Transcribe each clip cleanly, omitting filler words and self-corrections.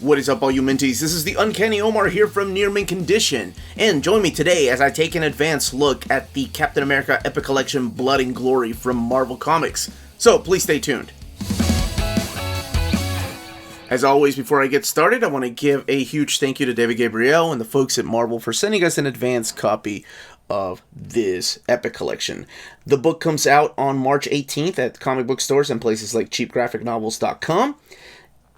What is up, all you minties? This is the Uncanny Omar here from Near Mint Condition, and join me today as I take an advanced look at the Captain America Epic Collection Blood and Glory from Marvel Comics. So please stay tuned. As always, before I get started, I want to give a huge thank you to David Gabriel and the folks at Marvel for sending us an advanced copy of this Epic Collection. The book comes out on March 18th at comic book stores and places like cheapgraphicnovels.com.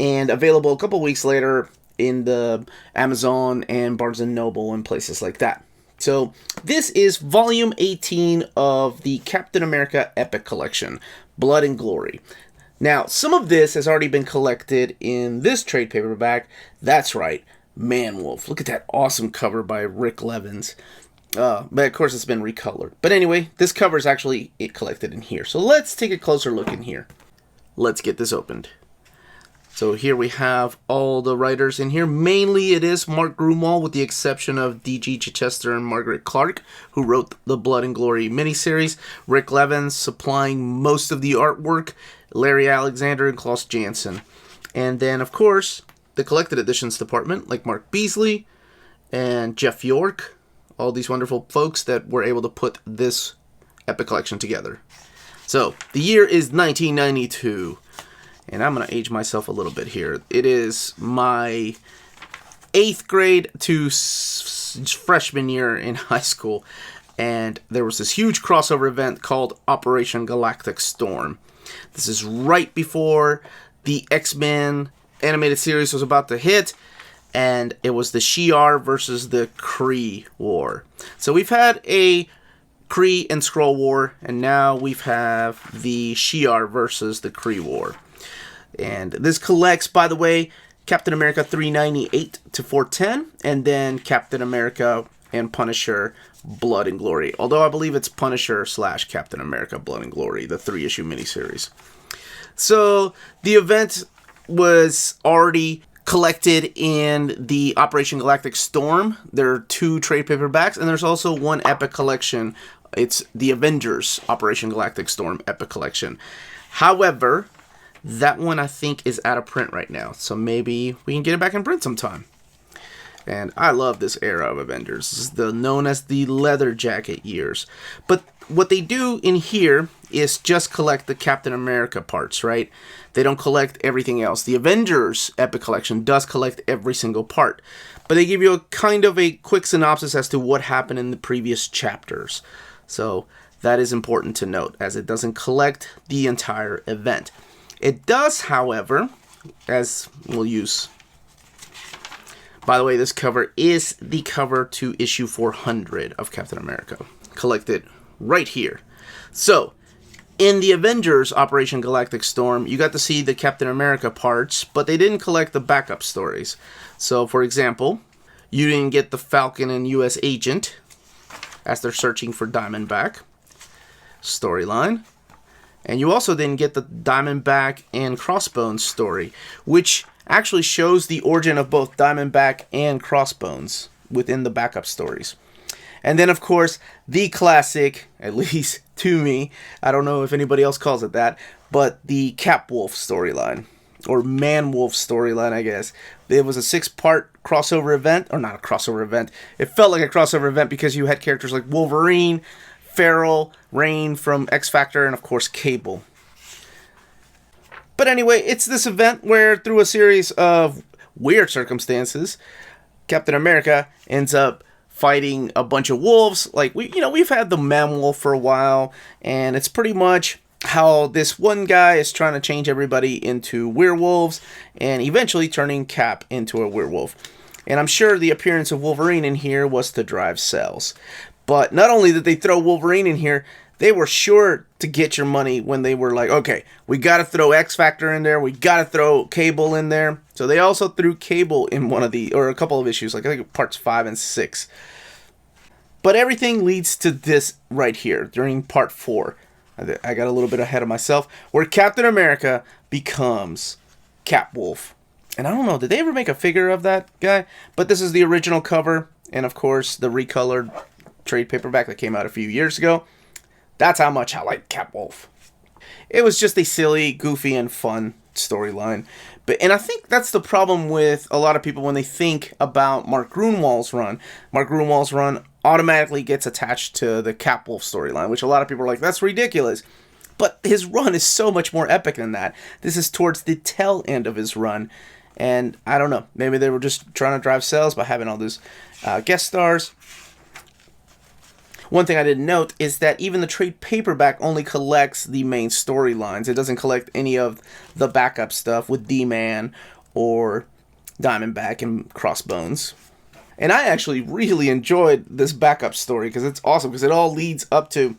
And available a couple weeks later in the Amazon and Barnes & Noble and places like that. So this is volume 18 of the Captain America Epic Collection, Blood and Glory. Now, some of this has already been collected in this trade paperback. That's right, Man-Wolf. Look at that awesome cover by Rick Levins. But of course it's been recolored. But anyway, this cover is actually collected in here. So let's take a closer look in here. Let's get this opened. So here we have all the writers in here. Mainly it is Mark Gruenwald, with the exception of D.G. Chichester and Margaret Clark, who wrote the Blood and Glory miniseries. Rick Levins supplying most of the artwork. Larry Alexander and Klaus Janson. And then, of course, the collected editions department, like Mark Beasley and Jeff York. All these wonderful folks that were able to put this epic collection together. So, the year is 1992. And I'm going to age myself a little bit here. It is my 8th grade to freshman year in high school. And there was this huge crossover event called Operation Galactic Storm. This is right before the X-Men animated series was about to hit. And it was the Shi'ar versus the Kree war. So we've had a Kree and Skrull war. And now we have the Shi'ar versus the Kree war. And this collects, by the way, Captain America 398 to 410, and then Captain America and Punisher Blood and Glory. Although I believe it's Punisher / Captain America Blood and Glory, the 3-issue miniseries. So the event was already collected in the Operation Galactic Storm. There are 2 trade paperbacks, and there's also one epic collection. It's the Avengers Operation Galactic Storm Epic Collection. However, that one, I think, is out of print right now. So maybe we can get it back in print sometime. And I love this era of Avengers. This is known as the Leather Jacket years. But what they do in here is just collect the Captain America parts, right? They don't collect everything else. The Avengers Epic Collection does collect every single part. But they give you a kind of a quick synopsis as to what happened in the previous chapters. So that is important to note, as it doesn't collect the entire event. It does, however, as we'll use. By the way, this cover is the cover to issue 400 of Captain America, collected right here. So, in the Avengers Operation Galactic Storm, you got to see the Captain America parts, but they didn't collect the backup stories. So, for example, you didn't get the Falcon and U.S. Agent, as they're searching for Diamondback storyline. And you also didn't get the Diamondback and Crossbones story, which actually shows the origin of both Diamondback and Crossbones within the backup stories. And then, of course, the classic, at least to me, I don't know if anybody else calls it that, but the Capwolf storyline, or Man-Wolf storyline, I guess. It was a 6-part crossover event, or not a crossover event. It felt like a crossover event because you had characters like Wolverine, Feral, Rain from X Factor, and of course Cable. But anyway, it's this event where, through a series of weird circumstances, Captain America ends up fighting a bunch of wolves. Like, we've had the Man-Wolf for a while, and it's pretty much how this one guy is trying to change everybody into werewolves, and eventually turning Cap into a werewolf. And I'm sure the appearance of Wolverine in here was to drive sales. But not only did they throw Wolverine in here, they were sure to get your money when they were like, okay, we got to throw X Factor in there, we got to throw Cable in there. So they also threw Cable in one of or a couple of issues, like I think parts 5 and 6. But everything leads to this right here, during part 4. I got a little bit ahead of myself, where Captain America becomes Capwolf. And I don't know, did they ever make a figure of that guy? But this is the original cover, and of course, the recolored trade paperback that came out a few years ago. That's how much I like Capwolf. It was just a silly, goofy, and fun storyline. And I think that's the problem with a lot of people when they think about Mark Gruenwald's run. Mark Gruenwald's run automatically gets attached to the Cap Wolf storyline, which a lot of people are like, that's ridiculous. But his run is so much more epic than that. This is towards the tail end of his run. And I don't know, maybe they were just trying to drive sales by having all these guest stars. One thing I didn't note is that even the trade paperback only collects the main storylines. It doesn't collect any of the backup stuff with D-Man or Diamondback and Crossbones. And I actually really enjoyed this backup story because it's awesome, because it all leads up to...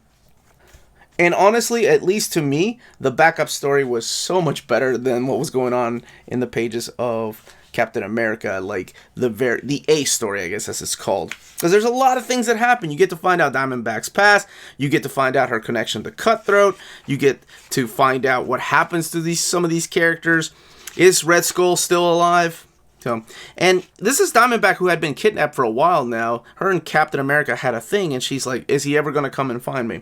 And honestly, at least to me, the backup story was so much better than what was going on in the pages of Captain America, like the A story, I guess as it's called. Because there's a lot of things that happen. You get to find out Diamondback's past. You get to find out her connection to Cutthroat. You get to find out what happens to some of these characters. Is Red Skull still alive? And this is Diamondback, who had been kidnapped for a while now. Her and Captain America had a thing, and she's like, is he ever going to come and find me?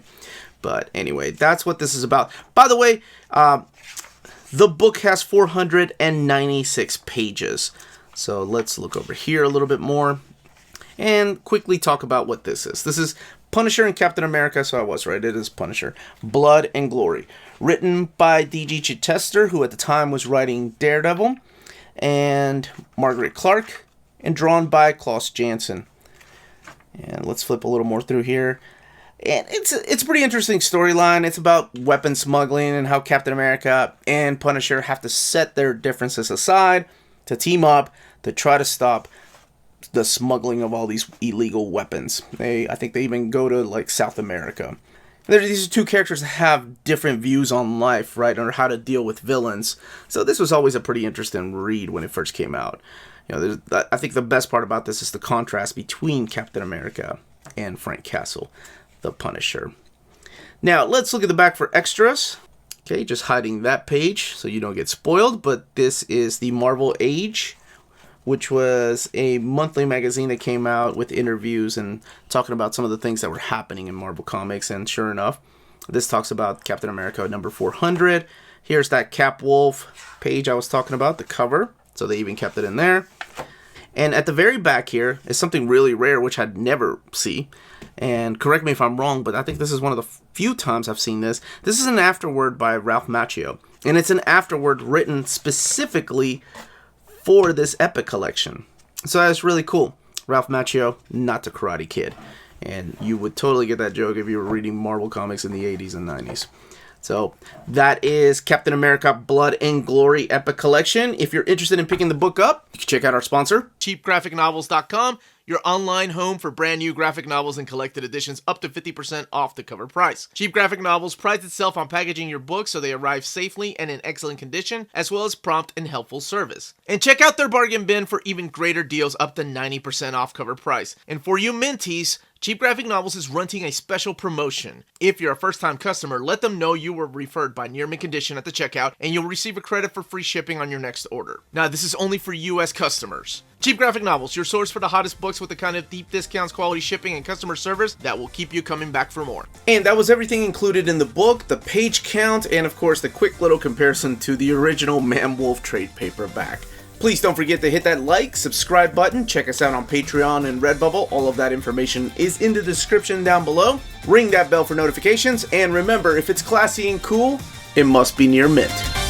But anyway, that's what this is about. By the way, the book has 496 pages. So let's look over here a little bit more and quickly talk about what this is. This is Punisher and Captain America, so I was right, it is Punisher. Blood and Glory. Written by D.G. Chichester, who at the time was writing Daredevil, and Margaret Clark, and drawn by Klaus Janson. And let's flip a little more through here. And it's a pretty interesting storyline. It's about weapon smuggling and how Captain America and Punisher have to set their differences aside to team up to try to stop the smuggling of all these illegal weapons. I think they even go to like South America. These are two characters that have different views on life, right, or how to deal with villains. So this was always a pretty interesting read when it first came out. You know, I think the best part about this is the contrast between Captain America and Frank Castle, the Punisher. Now, let's look at the back for extras. Okay, just hiding that page so you don't get spoiled, but this is the Marvel Age, which was a monthly magazine that came out with interviews and talking about some of the things that were happening in Marvel Comics, and sure enough, this talks about Captain America number 400. Here's that Cap Wolf page I was talking about, the cover, so they even kept it in there. And at the very back here is something really rare, which I'd never see. And correct me if I'm wrong, but I think this is one of the few times I've seen this. This is an afterword by Ralph Macchio. And it's an afterword written specifically for this Epic collection. So that's really cool. Ralph Macchio, not the Karate Kid. And you would totally get that joke if you were reading Marvel Comics in the 80s and 90s. So that is Captain America Blood and Glory Epic Collection. If you're interested in picking the book up, you can check out our sponsor, cheapgraphicnovels.com, your online home for brand new graphic novels and collected editions up to 50% off the cover price. Cheap Graphic Novels prides itself on packaging your books so they arrive safely and in excellent condition, as well as prompt and helpful service. And check out their bargain bin for even greater deals up to 90% off cover price. And for you Minties, Cheap Graphic Novels is running a special promotion. If you're a first-time customer, let them know you were referred by Near Mint Condition at the checkout, and you'll receive a credit for free shipping on your next order. Now, this is only for U.S. customers. Cheap Graphic Novels, your source for the hottest books with the kind of deep discounts, quality shipping, and customer service that will keep you coming back for more. And that was everything included in the book, the page count, and of course the quick little comparison to the original Man Wolf trade paperback. Please don't forget to hit that like, subscribe button, check us out on Patreon and Redbubble. All of that information is in the description down below. Ring that bell for notifications, and remember, if it's classy and cool, it must be Near Mint.